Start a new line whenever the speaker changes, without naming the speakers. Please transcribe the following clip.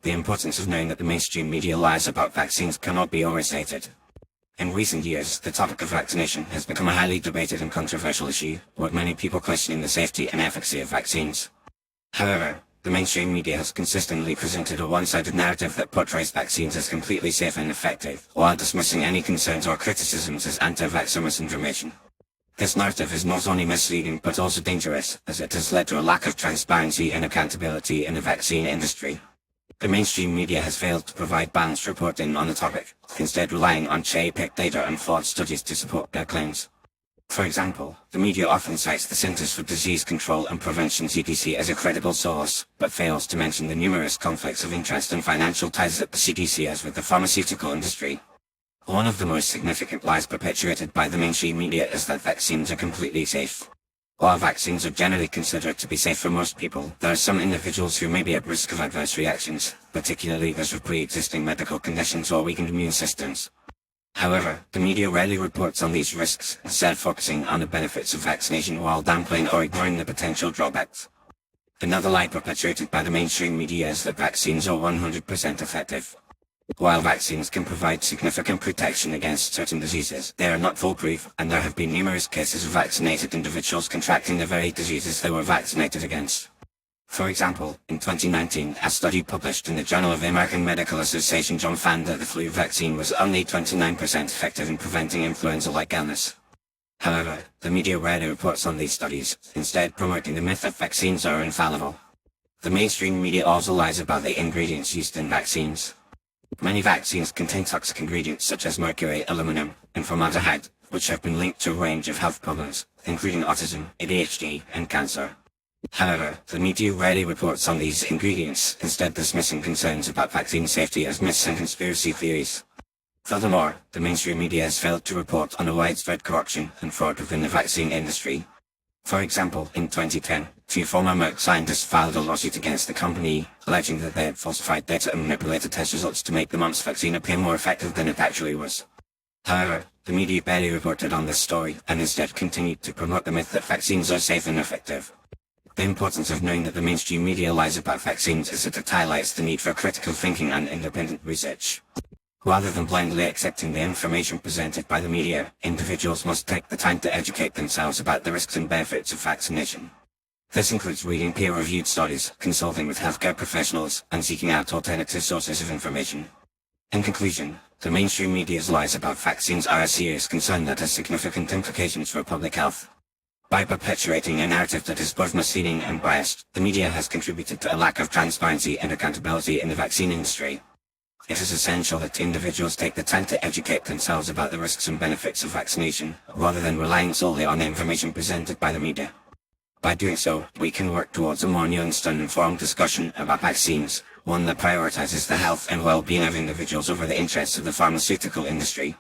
The importance of knowing that the mainstream media lies about vaccines cannot be overstated. In recent years, the topic of vaccination has become a highly debated and controversial issue, with many people questioning the safety and efficacy of vaccines. However, the mainstream media has consistently presented a one-sided narrative that portrays vaccines as completely safe and effective, while dismissing any concerns or criticisms as anti-vaxxer misinformation. This narrative is not only misleading but also dangerous, as it has led to a lack of transparency and accountability in the vaccine industry. The mainstream media has failed to provide balanced reporting on the topic, instead relying on cherry-picked data and flawed studies to support their claims. For example, the media often cites the Centers for Disease Control and Prevention (CDC) as a credible source, but fails to mention the numerous conflicts of interest and financial ties that the CDC has with the pharmaceutical industry. One of the most significant lies perpetuated by the mainstream media is that vaccines are completely safe. While vaccines are generally considered to be safe for most people, there are some individuals who may be at risk of adverse reactions, particularly those with pre-existing medical conditions or weakened immune systems. However, the media rarely reports on these risks, instead focusing on the benefits of vaccination while downplaying or ignoring the potential drawbacks. Another lie perpetuated by the mainstream media is that vaccines are 100% effective. While vaccines can provide significant protection against certain diseases, they are not foolproof, and there have been numerous cases of vaccinated individuals contracting the very diseases they were vaccinated against. For example, in 2019, a study published in the Journal of the American Medical Association found that the flu vaccine was only 29% effective in preventing influenza-like illness. However, the media rarely reports on these studies, instead promoting the myth that vaccines are infallible. The mainstream media also lies about the ingredients used in vaccines. Many vaccines contain toxic ingredients such as mercury, aluminum, and formaldehyde, which have been linked to a range of health problems, including autism, ADHD, and cancer. However, the media rarely reports on these ingredients, instead dismissing concerns about vaccine safety as myths and conspiracy theories. Furthermore, the mainstream media has failed to report on the widespread corruption and fraud within the vaccine industry. For example, in 2010, two former Merck scientists filed a lawsuit against the company, alleging that they had falsified data and manipulated test results to make the mumps vaccine appear more effective than it actually was. However, the media barely reported on this story, and instead continued to promote the myth that vaccines are safe and effective. The importance of knowing that the mainstream media lies about vaccines is that it highlights the need for critical thinking and independent research. Rather than blindly accepting the information presented by the media, individuals must take the time to educate themselves about the risks and benefits of vaccination. This includes reading peer-reviewed studies, consulting with healthcare professionals, and seeking out alternative sources of information. In conclusion, the mainstream media's lies about vaccines are a serious concern that has significant implications for public health. By perpetuating a narrative that is both misleading and biased, the media has contributed to a lack of transparency and accountability in the vaccine industry. It is essential that individuals take the time to educate themselves about the risks and benefits of vaccination, rather than relying solely on the information presented by the media. By doing so, we can work towards a more nuanced and informed discussion about vaccines, one that prioritizes the health and well-being of individuals over the interests of the pharmaceutical industry.